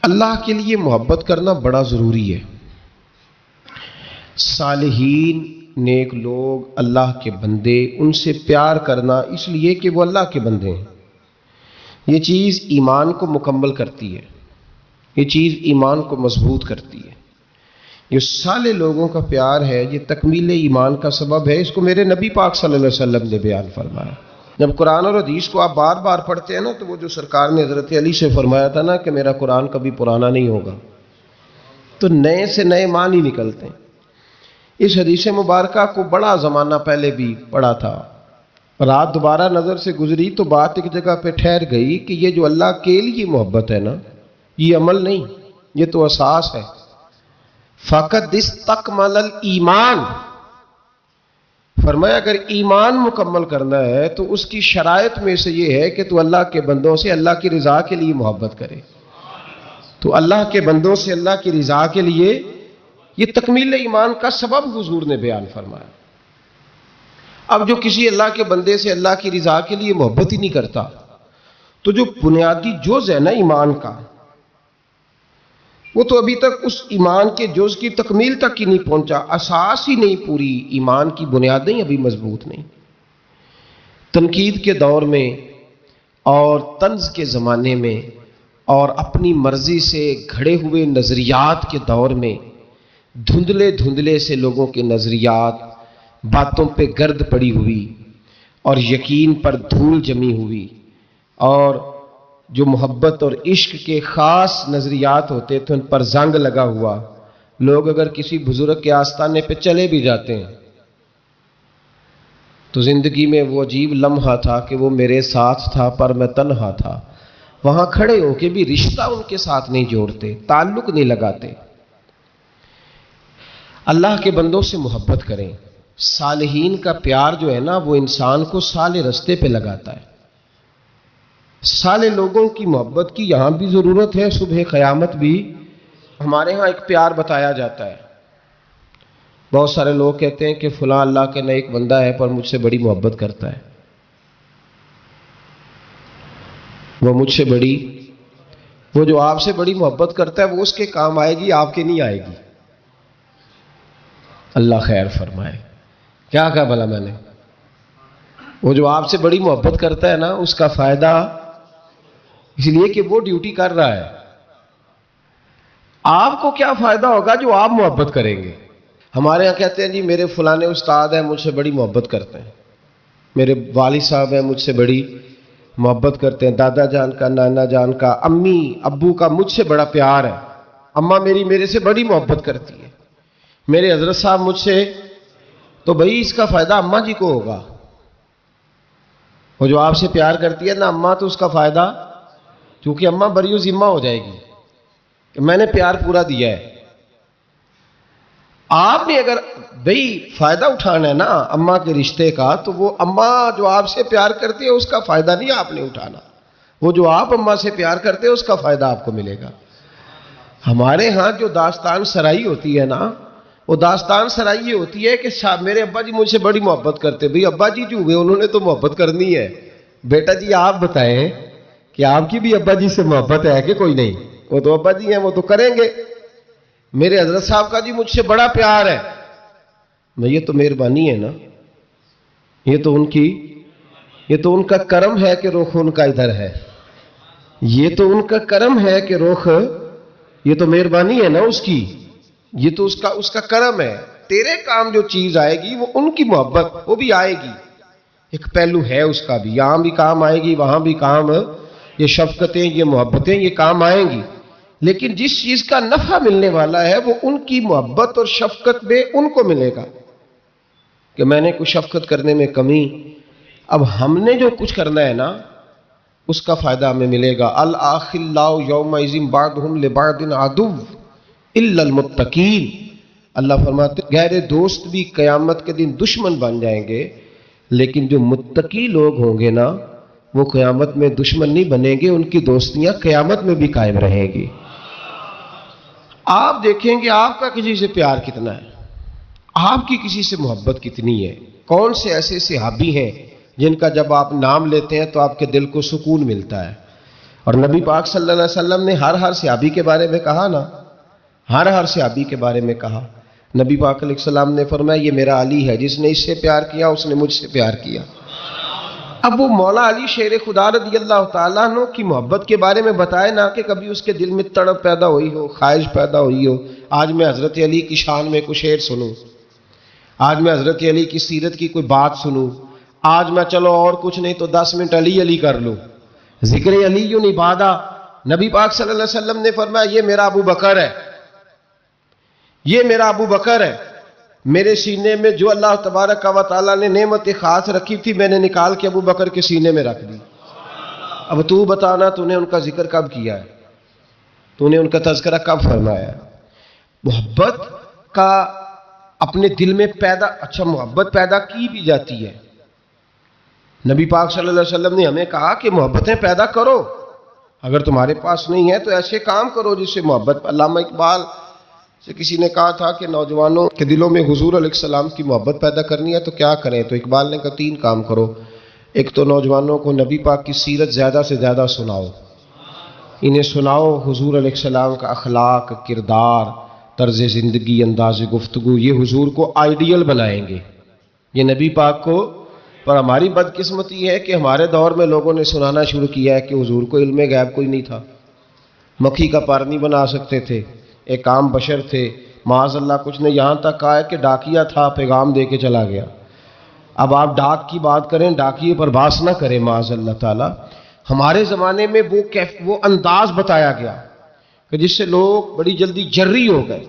اللہ کے لیے محبت کرنا بڑا ضروری ہے۔ صالحین، نیک لوگ، اللہ کے بندے، ان سے پیار کرنا اس لیے کہ وہ اللہ کے بندے ہیں۔ یہ چیز ایمان کو مکمل کرتی ہے، یہ چیز ایمان کو مضبوط کرتی ہے۔ یہ صالح لوگوں کا پیار ہے، یہ تکمیل ایمان کا سبب ہے۔ اس کو میرے نبی پاک صلی اللہ علیہ وسلم نے بیان فرمایا۔ جب قرآن اور حدیث کو آپ بار بار پڑھتے ہیں نا، تو وہ جو سرکار نے حضرت علی سے فرمایا تھا نا کہ میرا قرآن کبھی پرانا نہیں ہوگا، تو نئے سے نئے معنی نکلتے ہیں۔ اس حدیث مبارکہ کو بڑا زمانہ پہلے بھی پڑھا تھا، رات دوبارہ نظر سے گزری تو بات ایک جگہ پہ ٹھہر گئی کہ یہ جو اللہ کے لیے محبت ہے نا، یہ عمل نہیں، یہ تو اساس ہے۔ فقط استکمل الایمان، فرمایا اگر ایمان مکمل کرنا ہے تو اس کی شرائط میں سے یہ ہے کہ تو اللہ کے بندوں سے اللہ کی رضا کے لیے محبت کرے۔ تو اللہ کے بندوں سے اللہ کی رضا کے لیے، یہ تکمیل ایمان کا سبب حضور نے بیان فرمایا۔ اب جو کسی اللہ کے بندے سے اللہ کی رضا کے لیے محبت ہی نہیں کرتا، تو جو بنیادی جز ہے نا ایمان کا، وہ تو ابھی تک اس ایمان کے جز کی تکمیل تک ہی نہیں پہنچا، اساس ہی نہیں پوری، ایمان کی بنیادیں ابھی مضبوط نہیں۔ تنقید کے دور میں اور طنز کے زمانے میں اور اپنی مرضی سے گھڑے ہوئے نظریات کے دور میں دھندلے دھندلے سے لوگوں کے نظریات، باتوں پہ گرد پڑی ہوئی اور یقین پر دھول جمی ہوئی، اور جو محبت اور عشق کے خاص نظریات ہوتے تھے ان پر زنگ لگا ہوا۔ لوگ اگر کسی بزرگ کے آستانے پہ چلے بھی جاتے ہیں تو زندگی میں وہ عجیب لمحہ تھا کہ وہ میرے ساتھ تھا پر میں تنہا تھا، وہاں کھڑے ہو کے بھی رشتہ ان کے ساتھ نہیں جوڑتے، تعلق نہیں لگاتے۔ اللہ کے بندوں سے محبت کریں۔ صالحین کا پیار جو ہے نا، وہ انسان کو صالح رستے پہ لگاتا ہے۔ صالح لوگوں کی محبت کی یہاں بھی ضرورت ہے، صبح قیامت بھی۔ ہمارے ہاں ایک پیار بتایا جاتا ہے، بہت سارے لوگ کہتے ہیں کہ فلاں اللہ کا نیک بندہ ہے پر مجھ سے بڑی محبت کرتا ہے، وہ مجھ سے بڑی، وہ جو آپ سے بڑی محبت کرتا ہے وہ اس کے کام آئے گی، آپ کے نہیں آئے گی۔ اللہ خیر فرمائے۔ کیا کہا بھلا میں نے؟ وہ جو آپ سے بڑی محبت کرتا ہے نا، اس کا فائدہ اس لیے کہ وہ ڈیوٹی کر رہا ہے۔ آپ کو کیا فائدہ ہوگا جو آپ محبت کریں گے؟ ہمارے یہاں کہتے ہیں جی میرے فلانے استاد ہیں مجھ سے بڑی محبت کرتے ہیں، میرے والد صاحب ہیں مجھ سے بڑی محبت کرتے ہیں، دادا جان کا، نانا جان کا، امی ابو کا مجھ سے بڑا پیار ہے، اماں میری میرے سے بڑی محبت کرتی ہے، میرے حضرت صاحب مجھ سے، تو بھائی اس کا فائدہ اماں جی کو ہوگا۔ وہ جو آپ سے پیار کرتی ہے نا اماں، تو اس کا فائدہ، کیونکہ اماں بری و ذمہ ہو جائے گی کہ میں نے پیار پورا دیا ہے۔ آپ نے اگر بھئی فائدہ اٹھانا ہے نا اماں کے رشتے کا، تو وہ اماں جو آپ سے پیار کرتی ہے اس کا فائدہ نہیں آپ نے اٹھانا، وہ جو آپ اماں سے پیار کرتے ہیں اس کا فائدہ آپ کو ملے گا۔ ہمارے ہاں جو داستان سرائی ہوتی ہے نا، وہ داستان سرائی یہ ہوتی ہے کہ میرے ابا جی مجھ سے بڑی محبت کرتے، بھئی ابا جی جو ہوئے انہوں نے تو محبت کرنی ہے، بیٹا جی آپ بتائیں کہ آپ کی بھی ابا جی سے محبت ہے کہ کوئی نہیں؟ وہ تو ابا جی ہیں، وہ تو کریں گے۔ میرے حضرت صاحب کا جی مجھ سے بڑا پیار ہے، یہ تو مہربانی ہے نا، یہ تو ان کا کرم ہے کہ رخ ان کا ادھر ہے، یہ تو ان کا کرم ہے کہ رخ، یہ تو مہربانی ہے نا اس کی، یہ تو اس کا کرم ہے۔ تیرے کام جو چیز آئے گی وہ ان کی محبت، وہ بھی آئے گی، ایک پہلو ہے اس کا بھی، یہاں بھی کام آئے گی وہاں بھی کام، یہ شفقتیں یہ محبتیں یہ کام آئیں گی، لیکن جس چیز کا نفع ملنے والا ہے وہ ان کی محبت اور شفقت میں ان کو ملے گا۔ کہ میں نے کچھ شفقت کرنے میں کمی، اب ہم نے جو کچھ کرنا ہے نا اس کا فائدہ ہمیں ملے گا۔ الاخلاء یومئذ بعضهم لبعض عدو الا المتقین، اللہ فرماتے ہیں گہرے دوست بھی قیامت کے دن دشمن بن جائیں گے، لیکن جو متقی لوگ ہوں گے نا وہ قیامت میں دشمن نہیں بنیں گے، ان کی دوستیاں قیامت میں بھی قائم رہیں گی۔ آپ دیکھیں گے آپ کا کسی سے پیار کتنا ہے، آپ کی کسی سے محبت کتنی ہے۔ کون سے ایسے صحابی ہیں جن کا جب آپ نام لیتے ہیں تو آپ کے دل کو سکون ملتا ہے؟ اور نبی پاک صلی اللہ علیہ وسلم نے ہر صحابی کے بارے میں کہا نا، ہر صحابی کے بارے میں کہا. نبی پاک علیہ السلام نے فرمایا یہ میرا علی ہے، جس نے اس سے پیار کیا اس نے مجھ سے پیار کیا. اب وہ مولا علی شیر خدا رضی اللہ تعالیٰ عنہ کی محبت کے بارے میں بتائے نہ کہ کبھی اس کے دل میں تڑپ پیدا ہوئی ہو، خواہش پیدا ہوئی ہو. آج میں حضرت علی کی شان میں کچھ شعر سنوں، آج میں حضرت علی کی سیرت کی کوئی بات سنوں، آج میں چلو اور کچھ نہیں تو 10 منٹ علی کر لوں. ذکر علی عبادہ. نبی پاک صلی اللہ علیہ وسلم نے فرمایا یہ میرا ابو بکر ہے، یہ میرا ابو بکر ہے. میرے سینے میں جو اللہ تبارک و تعالیٰ نے نعمت خاص رکھی تھی میں نے نکال کے ابو بکر کے سینے میں رکھ دی. اب تو بتانا تو نے ان کا ذکر کب کیا ہے، تو نے ان کا تذکرہ کب فرمایا ہے؟ محبت کا اپنے دل میں اچھا محبت پیدا کی بھی جاتی ہے. نبی پاک صلی اللہ علیہ وسلم نے ہمیں کہا کہ محبتیں پیدا کرو. اگر تمہارے پاس نہیں ہے تو ایسے کام کرو جس سے محبت. علامہ اقبال سے کسی نے کہا تھا کہ نوجوانوں کے دلوں میں حضور علیہ السلام کی محبت پیدا کرنی ہے تو کیا کریں؟ تو اقبال نے کہا 3 کام کرو. ایک تو نوجوانوں کو نبی پاک کی سیرت زیادہ سے زیادہ سناؤ، انہیں سناؤ حضور علیہ السلام کا اخلاق، کردار، طرز زندگی، انداز گفتگو. یہ حضور کو آئیڈیل بنائیں گے، یہ نبی پاک کو. پر ہماری بدقسمتی ہے کہ ہمارے دور میں لوگوں نے سنانا شروع کیا ہے کہ حضور کو علم غیب کوئی نہیں تھا، مکھی کا پار نہیں بنا سکتے تھے، ایک عام بشر تھے. معاذ اللہ کچھ نے یہاں تک کہا ہے کہ ڈاکیا تھا، پیغام دے کے چلا گیا. اب آپ ڈاک کی بات کریں، ڈاکیے پر باس نہ کریں معاذ اللہ تعالی. ہمارے زمانے میں وہ انداز بتایا گیا کہ جس سے لوگ بڑی جلدی جری ہو گئے.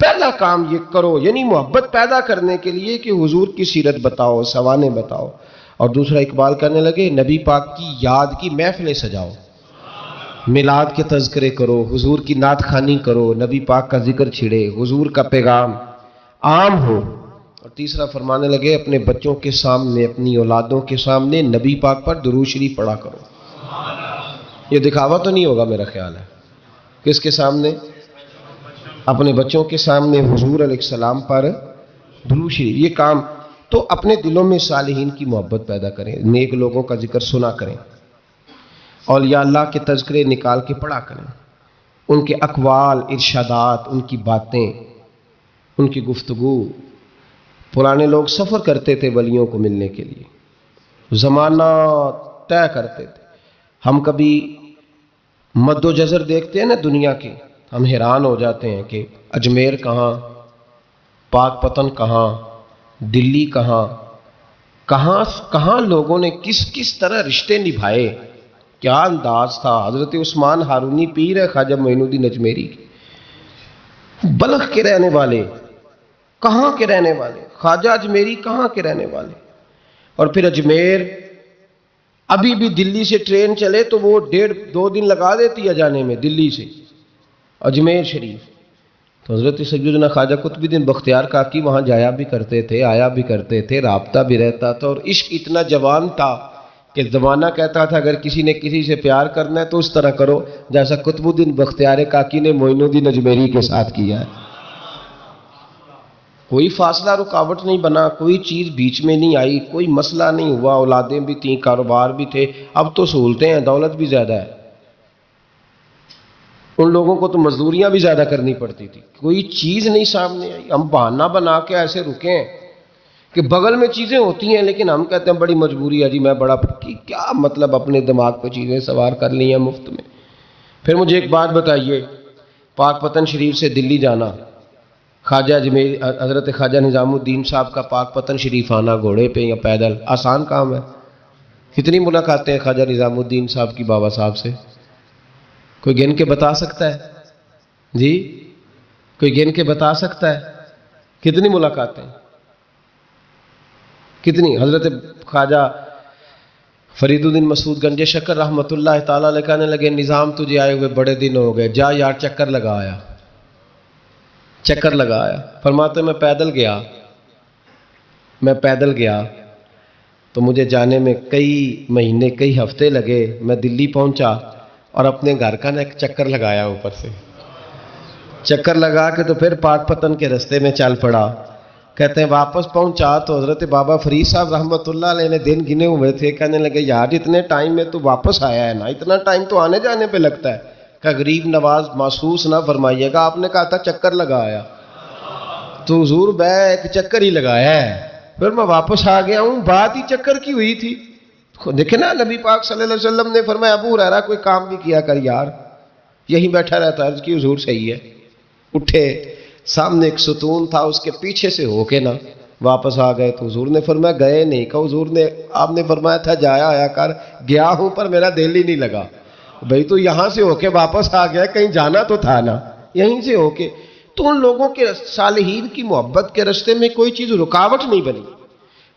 پہلا کام یہ کرو، یعنی محبت پیدا کرنے کے لیے کہ حضور کی سیرت بتاؤ، سوانے بتاؤ. اور دوسرا اقبال کرنے لگے نبی پاک کی یاد کی محفلیں سجاؤ، میلاد کے تذکرے کرو، حضور کی نعت خوانی کرو، نبی پاک کا ذکر چھڑے، حضور کا پیغام عام ہو. اور تیسرا فرمانے لگے اپنے بچوں کے سامنے، اپنی اولادوں کے سامنے نبی پاک پر درود شریف پڑھا کرو. یہ دکھاوا تو نہیں ہوگا میرا خیال ہے. کس کے سامنے؟ اپنے بچوں کے سامنے حضور علیہ السلام پر درود شریف. یہ کام تو اپنے دلوں میں صالحین کی محبت پیدا کریں، نیک لوگوں کا ذکر سنا کریں، اولیاء اللہ کے تذکرے نکال کے پڑھا کریں، ان کے اقوال، ارشادات، ان کی باتیں، ان کی گفتگو. پرانے لوگ سفر کرتے تھے ولیوں کو ملنے کے لیے، زمانہ طے کرتے تھے. ہم کبھی مد و جزر دیکھتے ہیں نا دنیا کے، ہم حیران ہو جاتے ہیں کہ اجمیر کہاں، پاک پتن کہاں، دلی کہاں لوگوں نے کس طرح رشتے نبھائے، کیا انداز تھا. حضرت عثمان ہارونی پیر ہے خواجہ معین الدین اجمیری کے، بلخ کے رہنے والے، کہاں کے رہنے والے، خواجہ اجمیری کہاں کے رہنے والے. اور پھر اجمیر ابھی بھی دلی سے ٹرین چلے تو وہ 1.5-2 دن لگا دیتی ہے جانے میں دلی سے اجمیر شریف. تو حضرت سیدنا خواجہ قطب الدین بختیار کاکی وہاں جایا بھی کرتے تھے، آیا بھی کرتے تھے، رابطہ بھی رہتا تھا. اور عشق اتنا جوان تھا کہ زمانہ کہتا تھا اگر کسی نے کسی سے پیار کرنا ہے تو اس طرح کرو جیسا قطب الدین بختیار کاکی نے معین الدین اجمیری کے ساتھ کیا ہے. کوئی فاصلہ رکاوٹ نہیں بنا، کوئی چیز بیچ میں نہیں آئی، کوئی مسئلہ نہیں ہوا. اولادیں بھی تھیں، کاروبار بھی تھے. اب تو سہولتیں ہیں، دولت بھی زیادہ ہے. ان لوگوں کو تو مزدوریاں بھی زیادہ کرنی پڑتی تھی، کوئی چیز نہیں سامنے آئی. ہم بہانہ بنا کے ایسے رکے ہیں کہ بغل میں چیزیں ہوتی ہیں لیکن ہم کہتے ہیں بڑی مجبوری ہے جی، میں بڑا کیا مطلب اپنے دماغ پہ چیزیں سوار کر لی ہیں مفت میں. پھر مجھے ایک بات بتائیے، پاک پتن شریف سے دلی جانا، حضرت خواجہ نظام الدین صاحب کا پاک پتن شریف آنا گھوڑے پہ یا پیدل آسان کام ہے؟ کتنی ملاقاتیں ہیں خواجہ نظام الدین صاحب کی بابا صاحب سے؟ کوئی گن کے بتا سکتا ہے؟ جی کوئی گن کے بتا سکتا ہے کتنی ملاقاتیں، کتنی؟ حضرت خواجہ فرید الدین مسعود گنج شکر رحمۃ اللہ تعالیٰ علیہ کہنے لگے نظام تجھے آئے ہوئے بڑے دن ہو گئے، جا یار چکر لگا آیا. فرماتے میں پیدل گیا تو مجھے جانے میں کئی مہینے کئی ہفتے لگے. میں دلی پہنچا اور اپنے گھر کا ایک چکر لگایا، اوپر سے چکر لگا کے تو پھر پاک پتن کے رستے میں چل پڑا. کہتے ہیں واپس پہنچا تو حضرت بابا فرید صاحب رحمۃ اللہ علیہ نے دن گنے ہوئے تھے. کہنے لگے یار اتنے ٹائم میں تو واپس آیا ہے نا, اتنا ٹائم تو آنے جانے پہ لگتا ہے. کہ غریب نواز محسوس نہ فرمائیے گا, آپ نے کہا تھا چکر لگایا تو حضور بے ایک چکر ہی لگایا ہے, پھر میں واپس آ گیا ہوں. بات ہی چکر کی ہوئی تھی. دیکھیں نا نبی پاک صلی اللہ علیہ وسلم نے فرمایا ابو ہریرہ کوئی کام بھی کیا کر یار, یہیں بیٹھا رہتا. عرض کی حضور صحیح ہے. اٹھے, سامنے ایک ستون تھا, اس کے پیچھے سے ہو کے نا واپس آ گئے. تو حضور نے فرمایا گئے نہیں. کہ حضور نے آپ نے فرمایا تھا جایا آیا کر, گیا ہوں پر میرا دل ہی نہیں لگا. بھئی تو یہاں سے ہو کے واپس آ گیا, کہیں جانا تو تھا نا, یہیں سے ہو کے. تو ان لوگوں کے صالحین کی محبت کے راستے میں کوئی چیز رکاوٹ نہیں بنی.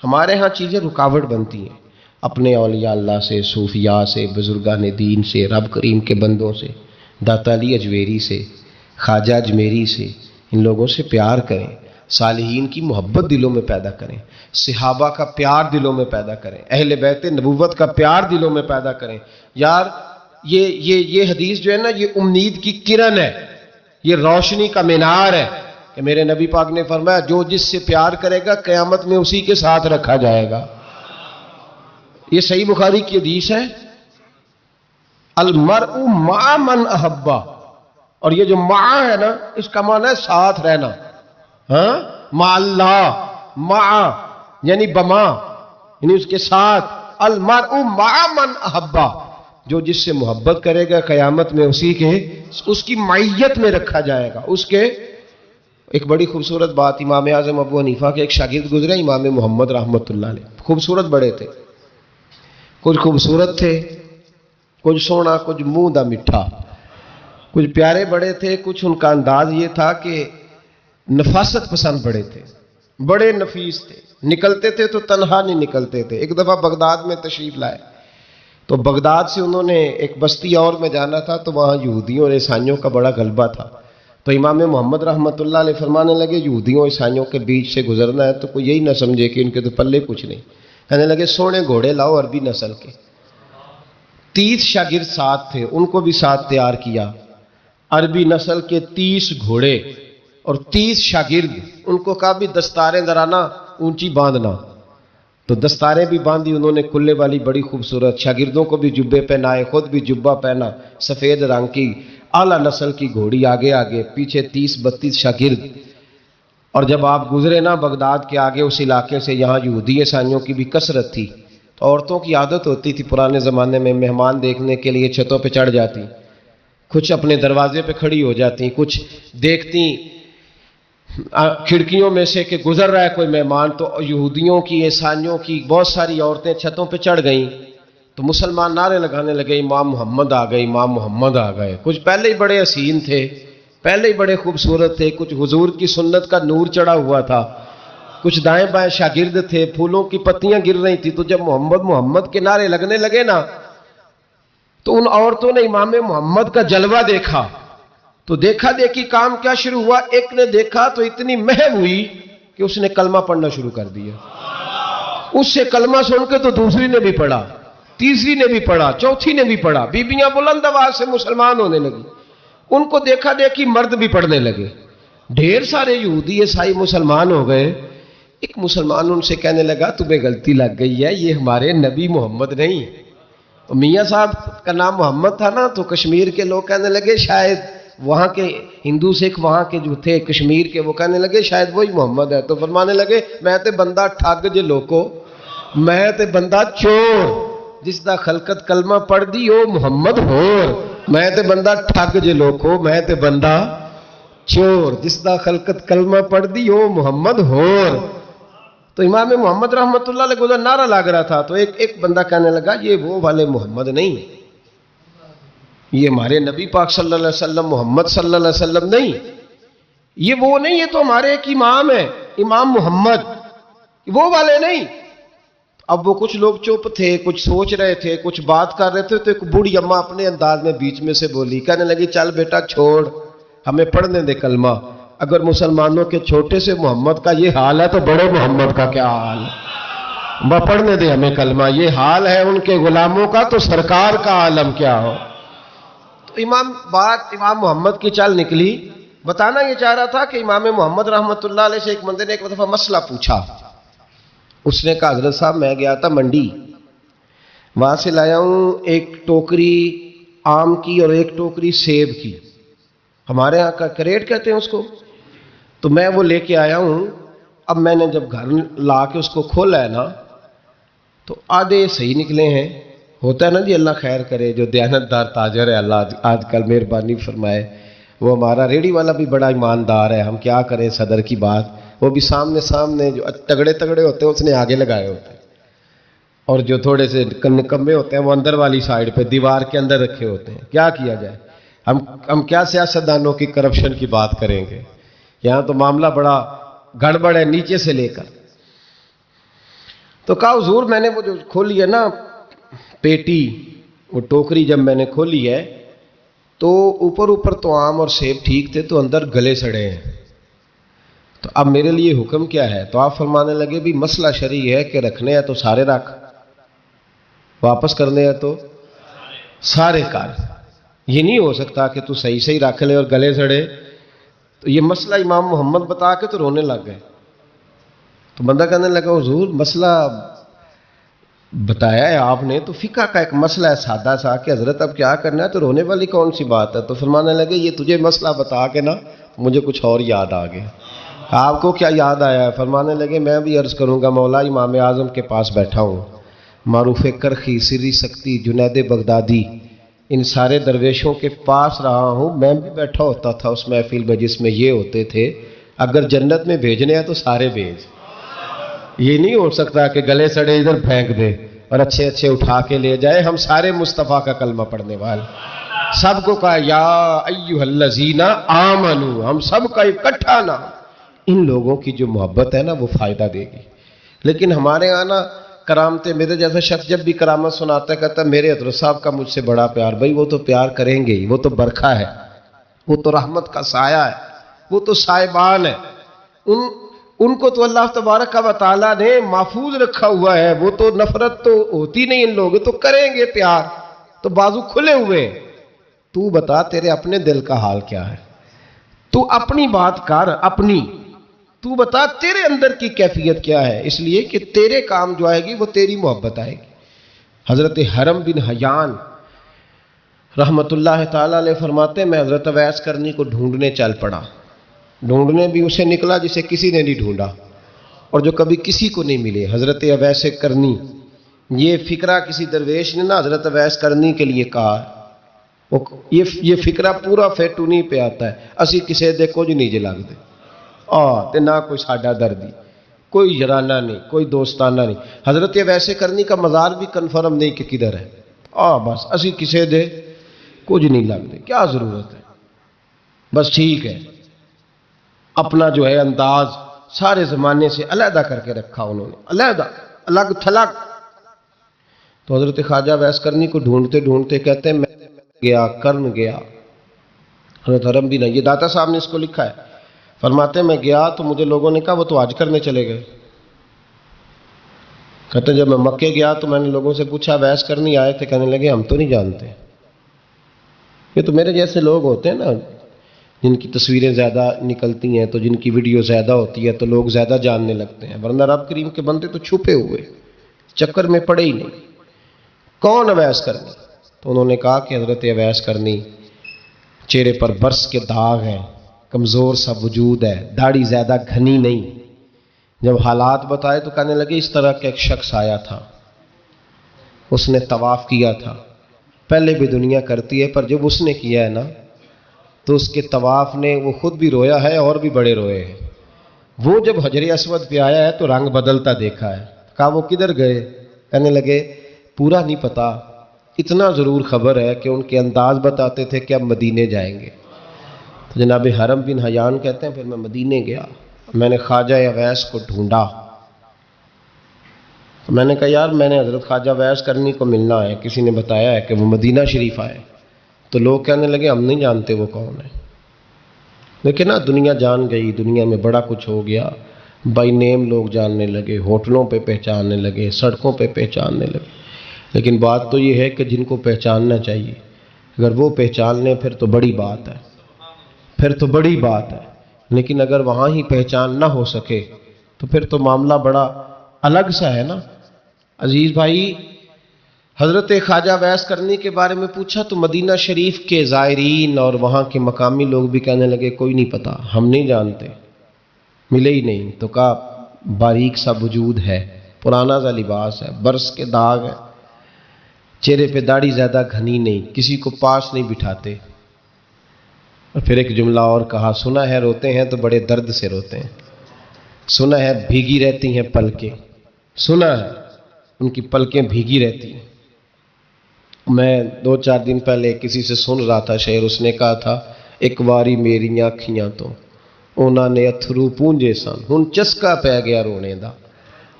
ہمارے ہاں چیزیں رکاوٹ بنتی ہیں, اپنے اولیاء اللہ سے, صوفیاء سے, بزرگان دین سے, رب کریم کے بندوں سے, داتا علی اجویری سے, خواجہ اجمیری سے. ان لوگوں سے پیار کریں, صالحین کی محبت دلوں میں پیدا کریں, صحابہ کا پیار دلوں میں پیدا کریں, اہل بیت نبوت کا پیار دلوں میں پیدا کریں. یار یہ حدیث جو ہے نا, یہ امید کی کرن ہے, یہ روشنی کا مینار ہے کہ میرے نبی پاک نے فرمایا جو جس سے پیار کرے گا قیامت میں اسی کے ساتھ رکھا جائے گا. یہ صحیح بخاری کی حدیث ہے, المرء مع من احبہ. اور یہ جو مع ہے نا, اس کا معنی ہے ساتھ رہنا. ہاں, مع اللہ, مع یعنی بما, یعنی اس کے ساتھ. المرء مع من احبہ, جو جس سے محبت کرے گا قیامت میں اس کی معیت میں رکھا جائے گا. اس کے ایک بڑی خوبصورت بات, امام اعظم ابو حنیفہ کے ایک شاگرد گزرے, امام محمد رحمۃ اللہ علیہ. خوبصورت بڑے تھے, کچھ خوبصورت تھے, کچھ سونا, کچھ منہ دا میٹھا, کچھ پیارے بڑے تھے. کچھ ان کا انداز یہ تھا کہ نفاست پسند بڑے تھے, بڑے نفیس تھے. نکلتے تھے تو تنہا نہیں نکلتے تھے. ایک دفعہ بغداد میں تشریف لائے تو بغداد سے انہوں نے ایک بستی اور میں جانا تھا, تو وہاں یہودیوں اور عیسائیوں کا بڑا غلبہ تھا. تو امام محمد رحمۃ اللہ علیہ فرمانے لگے یہودیوں عیسائیوں کے بیچ سے گزرنا ہے تو کوئی یہی نہ سمجھے کہ ان کے تو پلے کچھ نہیں. کہنے لگے سونے گھوڑے لاؤ عربی نسل کے. 30 شاگرد ساتھ تھے, ان کو بھی ساتھ تیار کیا. عربی نسل کے 30 گھوڑے اور 30 شاگرد. ان کو کہا بھی دستاریں درانا اونچی باندھنا, تو دستاریں بھی باندھی انہوں نے کلے والی بڑی خوبصورت. شاگردوں کو بھی جبے پہنائے, خود بھی جبہ پہنا, سفید رنگ کی اعلیٰ نسل کی گھوڑی آگے آگے, پیچھے 30-32 شاگرد. اور جب آپ گزرے نا بغداد کے آگے اس علاقے سے, یہاں یہودی عیسائیوں کی بھی کثرت تھی, تو عورتوں کی عادت ہوتی تھی پرانے زمانے میں مہمان دیکھنے کے لیے چھتوں پہ چڑھ جاتی, کچھ اپنے دروازے پہ کھڑی ہو جاتی, کچھ دیکھتی کھڑکیوں میں سے کہ گزر رہا ہے کوئی مہمان. تو یہودیوں کی عیسائیوں کی بہت ساری عورتیں چھتوں پہ چڑھ گئیں. تو مسلمان نعرے لگانے لگے امام محمد آ گئے, امام محمد آ گئے. کچھ پہلے ہی بڑے حسین تھے, پہلے ہی بڑے خوبصورت تھے, کچھ حضور کی سنت کا نور چڑھا ہوا تھا, کچھ دائیں بائیں شاگرد تھے, پھولوں کی پتیاں گر رہی تھی. تو جب محمد محمد کے نعرے لگنے لگے نا, تو ان عورتوں نے امام محمد کا جلوہ دیکھا. تو دیکھا دیکھی کام کیا شروع ہوا, ایک نے دیکھا تو اتنی مہم ہوئی کہ اس نے کلمہ پڑھنا شروع کر دیا. اس سے کلمہ سن کے تو دوسری نے بھی پڑھا, تیسری نے بھی پڑھا, چوتھی نے بھی پڑھا. بیبیاں بلند آواز سے مسلمان ہونے لگی. ان کو دیکھا دیکھی مرد بھی پڑھنے لگے. ڈھیر سارے یہودی عیسائی مسلمان ہو گئے. ایک مسلمان ان سے کہنے لگا تمہیں غلطی لگ گئی ہے, یہ ہمارے نبی محمد نہیں. میاں صاحب کا نام محمد تھا نا, تو کشمیر کے لوگ کہنے لگے شاید وہاں کے ہندو سکھ وہاں کے جو تھے کشمیر کے, وہ کہنے لگے شاید وہی محمد ہے. تو فرمانے لگے میں تے بندہ ٹھگ جے لوکو, میں تے بندہ چور, جس دا خلقت کلمہ پڑھ دی او محمد ہور. میں تے بندہ ٹھگ جے لوکو, میں تے بندہ چور, جس دا خلقت کلمہ پڑھ دی او محمد ہور. تو امام محمد رحمۃ اللہ علیہ کو نعرہ لگ رہا تھا. تو ایک بندہ کہنے لگا یہ وہ والے محمد نہیں, یہ ہمارے نبی پاک صلی اللہ علیہ وسلم محمد صلی اللہ علیہ وسلم نہیں, یہ وہ نہیں, یہ تو ہمارے ایک امام ہے امام محمد, وہ والے نہیں. اب وہ کچھ لوگ چپ تھے, کچھ سوچ رہے تھے, کچھ بات کر رہے تھے. تو ایک بوڑھی اماں اپنے انداز میں بیچ میں سے بولی, کہنے لگی چل بیٹا چھوڑ, ہمیں پڑھنے دے کلمہ. اگر مسلمانوں کے چھوٹے سے محمد کا یہ حال ہے تو بڑے محمد کا کیا حال ہے, پڑھنے دے ہمیں کلمہ. یہ حال ہے ان کے غلاموں کا تو سرکار کا عالم کیا ہو. تو امام محمد کی چال نکلی. بتانا یہ چاہ رہا تھا کہ امام محمد رحمۃ اللہ علیہ سے ایک بندے نے ایک دفعہ مسئلہ پوچھا. اس نے کہا حضرت صاحب میں گیا تھا منڈی, وہاں سے لایا ہوں ایک ٹوکری آم کی اور ایک ٹوکری سیب کی, ہمارے یہاں کا کریٹ کہتے ہیں اس کو, تو میں وہ لے کے آیا ہوں. اب میں نے جب گھر لا کے اس کو کھولا ہے نا تو آدھے صحیح نکلے ہیں. ہوتا ہے نا جی, اللہ خیر کرے, جو دیانتدار تاجر ہے اللہ آج کل مہربانی فرمائے, وہ ہمارا ریڑھی والا بھی بڑا ایماندار ہے. ہم کیا کریں صدر کی بات, وہ بھی سامنے جو تگڑے تگڑے ہوتے ہیں اس نے آگے لگائے ہوتے ہیں, اور جو تھوڑے سے نکمے ہوتے ہیں وہ اندر والی سائڈ پہ دیوار کے اندر رکھے ہوتے ہیں. کیا کیا جائے, ہم کیا سیاستدانوں کی کرپشن کی بات کریں گے, یہاں تو معاملہ بڑا گڑبڑ ہے نیچے سے لے کر. تو کہا حضور میں نے وہ جو کھولی ہے نا پیٹی, وہ ٹوکری جب میں نے کھولی ہے تو اوپر تو آم اور سیب ٹھیک تھے, تو اندر گلے سڑے ہیں. تو اب میرے لیے حکم کیا ہے؟ تو آپ فرمانے لگے بھی مسئلہ شرعی ہے کہ رکھنے ہیں تو سارے رکھ, واپس کرنے ہیں تو سارے کر. یہ نہیں ہو سکتا کہ تو صحیح رکھ لے اور گلے سڑے. تو یہ مسئلہ امام محمد بتا کے تو رونے لگ گئے. تو بندہ کہنے لگا حضور مسئلہ بتایا ہے آپ نے, تو فقہ کا ایک مسئلہ ہے سادہ سا کہ حضرت اب کیا کرنا ہے, تو رونے والی کون سی بات ہے؟ تو فرمانے لگے یہ تجھے مسئلہ بتا کے نا مجھے کچھ اور یاد آ گیا. آپ کو کیا یاد آیا ہے؟ فرمانے لگے میں بھی عرض کروں گا, مولا امام اعظم کے پاس بیٹھا ہوں, معروف کرخی, سری سکتی, جنید بغدادی, ان سارے درویشوں کے پاس رہا ہوں. میں بھی بیٹھا ہوتا تھا اس محفل میں جس میں یہ ہوتے تھے, اگر جنت میں بھیجنے ہیں تو سارے بھیج. یہ نہیں ہو سکتا کہ گلے سڑے ادھر پھینک دے اور اچھے اٹھا کے لے جائے. ہم سارے مصطفیٰ کا کلمہ پڑھنے والے, سب کو کہا یا ایھا الذین آمنو, ہم سب کا اکٹھا نام. ان لوگوں کی جو محبت ہے نا وہ فائدہ دے گی. لیکن ہمارے یہاں نا کرامتیں, میرے جیسا شخص جب بھی کرامت سناتا ہے کہتا ہے میرے حضرت صاحب کا مجھ سے بڑا پیار. بھائی وہ تو پیار کریں گے ہی, وہ تو برکھا ہے, وہ تو رحمت کا سایہ ہے, وہ تو صاحبان ہے. ان کو تو اللہ تبارک و تعالیٰ نے محفوظ رکھا ہوا ہے. وہ تو نفرت تو ہوتی نہیں ان لوگوں, تو کریں گے پیار, تو بازو کھلے ہوئے. تو بتا تیرے اپنے دل کا حال کیا ہے, تو اپنی بات کر اپنی, تو بتا تیرے اندر کی کیفیت کیا ہے. اس لیے کہ تیرے کام جو آئے گی وہ تیری محبت آئے گی. حضرت حرم بن حیان رحمت اللہ تعالیٰ علیہ فرماتے ہیں میں حضرت اویس کرنی کو ڈھونڈنے چل پڑا. ڈھونڈنے بھی اسے نکلا جسے کسی نے نہیں ڈھونڈا اور جو کبھی کسی کو نہیں ملے. حضرت اویس کرنی, یہ فقرہ کسی درویش نے نا حضرت اویس کرنی کے لیے کہا. یہ فقرہ پورا فیٹونی پہ آتا ہے, اسی کسے دے کچھ نہیں جے لگ دے, تے نہ کوئی ساڈا دردی, کوئی جرانہ نہیں, کوئی دوستانہ نہیں. حضرت اویس کرنی کا مزار بھی کنفرم نہیں کہ کدھر ہے. بس اسی کسے دے کچھ نہیں لگ دے, کیا ضرورت ہے. بس ٹھیک ہے, اپنا جو ہے انداز سارے زمانے سے علیحدہ کر کے رکھا انہوں نے, علیحدہ, الگ تھلگ. تو حضرت خواجہ اویس کرنی کو ڈھونڈتے ڈھونڈتے کہتے ہیں میں گیا, کرن گیا. حضرت حرم بھی نہیں, یہ داتا صاحب نے اس کو لکھا ہے. فرماتے ہیں میں گیا تو مجھے لوگوں نے کہا وہ تو حج کرنے چلے گئے. کہتے ہیں جب میں مکے گیا تو میں نے لوگوں سے پوچھا اویس کرنی آئے تھے؟ کہنے لگے ہم تو نہیں جانتے. یہ تو میرے جیسے لوگ ہوتے ہیں نا جن کی تصویریں زیادہ نکلتی ہیں, تو جن کی ویڈیو زیادہ ہوتی ہے تو لوگ زیادہ جاننے لگتے ہیں, ورنہ رب کریم کے بندے تو چھپے ہوئے, چکر میں پڑے ہی نہیں. کون اویس کرنی؟ تو انہوں نے کہا کہ حضرت اویس کرنی, چہرے پر برس کے داغ ہیں, کمزور سا وجود ہے, داڑھی زیادہ گھنی نہیں. جب حالات بتائے تو کہنے لگے اس طرح کا ایک شخص آیا تھا, اس نے طواف کیا تھا. پہلے بھی دنیا کرتی ہے پر جب اس نے کیا ہے نا تو اس کے طواف نے وہ خود بھی رویا ہے اور بھی بڑے روئے ہیں. وہ جب حجر اسود پہ آیا ہے تو رنگ بدلتا دیکھا ہے. کہا وہ کدھر گئے؟ کہنے لگے پورا نہیں پتا, اتنا ضرور خبر ہے کہ ان کے انداز بتاتے تھے کہ اب مدینے جائیں گے. تو جناب حرم بن حیان کہتے ہیں پھر میں مدینے گیا, میں نے خواجہ اویس کو ڈھونڈا. تو میں نے کہا یار میں نے حضرت خواجہ اویس کرنی کو ملنا ہے, کسی نے بتایا ہے کہ وہ مدینہ شریف آئے. تو لوگ کہنے لگے ہم نہیں جانتے وہ کون ہے. لیکن نا دنیا جان گئی, دنیا میں بڑا کچھ ہو گیا, بائی نیم لوگ جاننے لگے, ہوٹلوں پہ پہچاننے لگے, سڑکوں پہ پہچاننے لگے. لیکن بات تو یہ ہے کہ جن کو پہچاننا چاہیے اگر وہ پہچان لیں پھر تو بڑی بات ہے. پھر تو بڑی بات ہے، لیکن اگر وہاں ہی پہچان نہ ہو سکے تو پھر تو معاملہ بڑا الگ سا ہے نا۔ عزیز بھائی، حضرت خواجہ ویس کرنی کے بارے میں پوچھا تو مدینہ شریف کے زائرین اور وہاں کے مقامی لوگ بھی کہنے لگے کوئی نہیں پتا، ہم نہیں جانتے، ملے ہی نہیں۔ تو کہا باریک سا وجود ہے، پرانا سا لباس ہے، برس کے داغ ہے، چہرے پہ داڑھی زیادہ گھنی نہیں، کسی کو پاس نہیں بٹھاتے۔ اور پھر ایک جملہ اور کہا، سنا ہے روتے ہیں تو بڑے درد سے روتے ہیں، سنا ہے بھیگی رہتی ہیں پلکیں، سنا ہے ان کی پلکیں بھیگی رہتی ہیں۔ میں 2-4 دن پہلے کسی سے سن رہا تھا شعر، اس نے کہا تھا ایک واری میری آنکھیاں تو انہوں نے اتھرو پونجے سن، ہن چسکا پہ گیا رونے دا،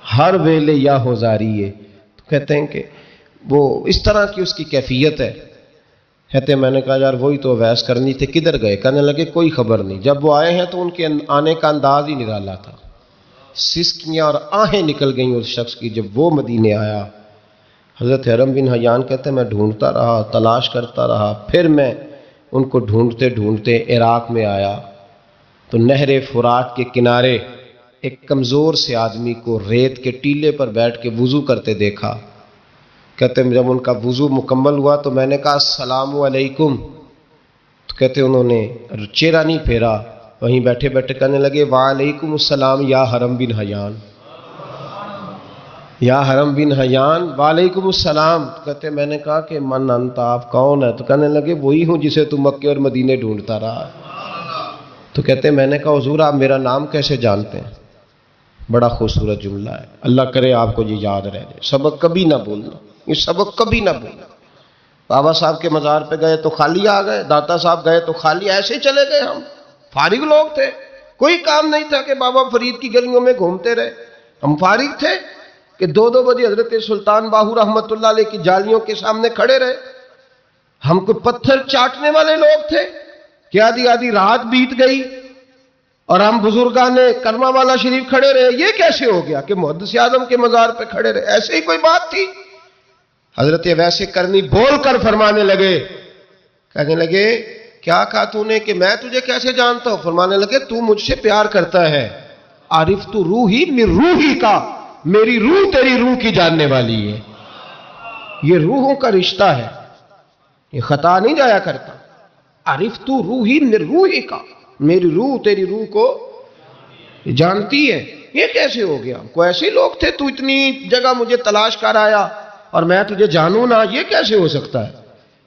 ہر ویلے یا ہوزاری ہے۔ تو کہتے ہیں کہ وہ اس طرح کی اس کی کیفیت ہے۔ کہتے ہیں میں نے کہا یار وہی تو ویس کرنی تھے، کدھر گئے؟ کہنے لگے کوئی خبر نہیں، جب وہ آئے ہیں تو ان کے آنے کا انداز ہی نرالا تھا، سسکیاں اور آہیں نکل گئیں اس شخص کی جب وہ مدینے آیا۔ حضرت حرم بن حیان کہتے ہیں میں ڈھونڈتا رہا، تلاش کرتا رہا، پھر میں ان کو ڈھونڈتے ڈھونڈتے عراق میں آیا تو نہر فرات کے کنارے ایک کمزور سے آدمی کو ریت کے ٹیلے پر بیٹھ کے وضو کرتے دیکھا۔ کہتے ہیں جب ان کا وضو مکمل ہوا تو میں نے کہا السلام علیکم، تو کہتے ہیں انہوں نے چہرہ نہیں پھیرا، وہیں بیٹھے بیٹھے کہنے لگے وعلیکم السلام یا حرم بن حیان، یا حرم بن حیان وعلیکم السلام۔ تو کہتے ہیں میں نے کہا کہ من انت، آپ کون ہے؟ تو کہنے لگے وہی ہوں جسے تم مکے اور مدینے ڈھونڈتا رہا۔ تو کہتے ہیں میں نے کہا حضور آپ میرا نام کیسے جانتے ہیں؟ بڑا خوبصورت جملہ ہے، اللہ کرے آپ کو یہ یاد رہ جائے، سبق کبھی نہ بھولنا، یہ سبق کبھی نہ بھولنا۔ بابا صاحب کے مزار پہ گئے تو خالی آ گئے، داتا صاحب گئے تو خالی ایسے ہی چلے گئے، ہم فارغ لوگ تھے، کوئی کام نہیں تھا کہ بابا فرید کی گلیوں میں گھومتے رہے، ہم فارغ تھے کہ 2 بجے حضرت سلطان باہو رحمت اللہ علیہ کی جالیوں کے سامنے کھڑے رہے۔ ہم کو پتھر چاٹنے والے لوگ تھے کہ آدھی آدھی رات بیت گئی اور ہم بزرگان کرما والا شریف کھڑے رہے۔ یہ کیسے ہو گیا کہ محدث اعظم کے مزار پہ کھڑے رہے؟ ایسے ہی کوئی بات تھی؟ حضرت ویسے کرنی بول کر فرمانے لگے، کہنے لگے کیا کہا تو نے کہ میں تجھے کیسے جانتا ہوں؟ فرمانے لگے تو مجھ سے پیار کرتا ہے، عارف تو روحی من روحی کا، میری روح تیری روح کی جاننے والی ہے، یہ روحوں کا رشتہ ہے، یہ خطا نہیں جایا کرتا۔ عارف تو روحی من روحی کا، میری روح تیری روح کو جانتی ہے۔ یہ کیسے ہو گیا؟ کوئی ایسے لوگ تھے تو اتنی جگہ مجھے تلاش کر آیا اور میں تجھے جانوں نہ؟ یہ کیسے ہو سکتا ہے؟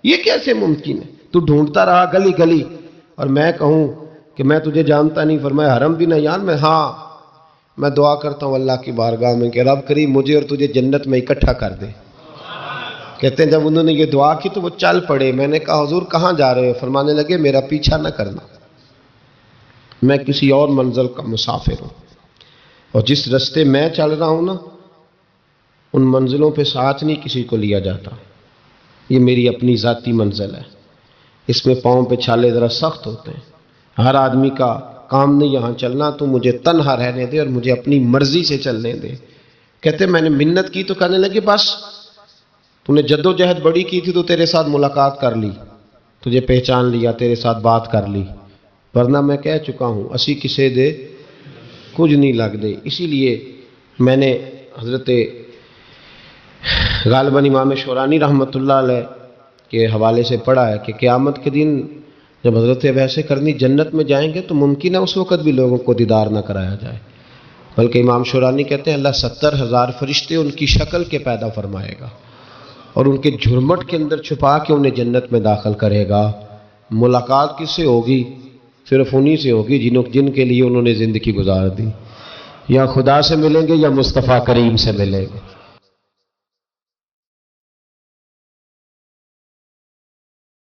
یہ کیسے ممکن ہے؟ تو ڈھونڈتا رہا گلی گلی اور میں کہوں کہ میں تجھے جانتا نہیں؟ فرمایا حرم بن حیان میں، ہاں میں دعا کرتا ہوں اللہ کی بارگاہ میں کہ رب کریم مجھے اور تجھے جنت میں اکٹھا کر دے۔ کہتے ہیں جب انہوں نے یہ دعا کی تو وہ چل پڑے۔ میں نے کہا حضور کہاں جا رہے ہو؟ فرمانے لگے میرا پیچھا نہ کرنا، میں کسی اور منزل کا مسافر ہوں، اور جس رستے میں چل رہا ہوں نا ان منزلوں پہ ساتھ نہیں کسی کو لیا جاتا، یہ میری اپنی ذاتی منزل ہے، اس میں پاؤں پہ چھالے ذرا سخت ہوتے ہیں، ہر آدمی کا کام نہیں یہاں چلنا، تو مجھے تنہا رہنے دے اور مجھے اپنی مرضی سے چلنے دے۔ کہتے میں نے منت کی تو کہنے لگے بس تو نے جد و جہد بڑی کی تھی تو تیرے ساتھ ملاقات کر لی، تجھے پہچان لیا، تیرے ساتھ بات کر لی، ورنہ میں کہہ چکا ہوں اسی کسے دے کچھ نہیں لگ دے۔ اسی لیے میں نے حضرت غالباً امام شورانی رحمۃ اللہ علیہ کے حوالے سے پڑھا ہے کہ قیامت کے دن جب حضرت ویسے کرنی جنت میں جائیں گے تو ممکن ہے اس وقت بھی لوگوں کو دیدار نہ کرایا جائے، بلکہ امام شورانی کہتے ہیں اللہ 70,000 فرشتے ان کی شکل کے پیدا فرمائے گا اور ان کے جھرمٹ کے اندر چھپا کے انہیں جنت میں داخل کرے گا۔ ملاقات کس سے ہوگی؟ صرف انہی سے ہوگی جن کے لیے انہوں نے زندگی گزار دی، یا خدا سے ملیں گے یا مصطفیٰ کریم سے ملیں گے۔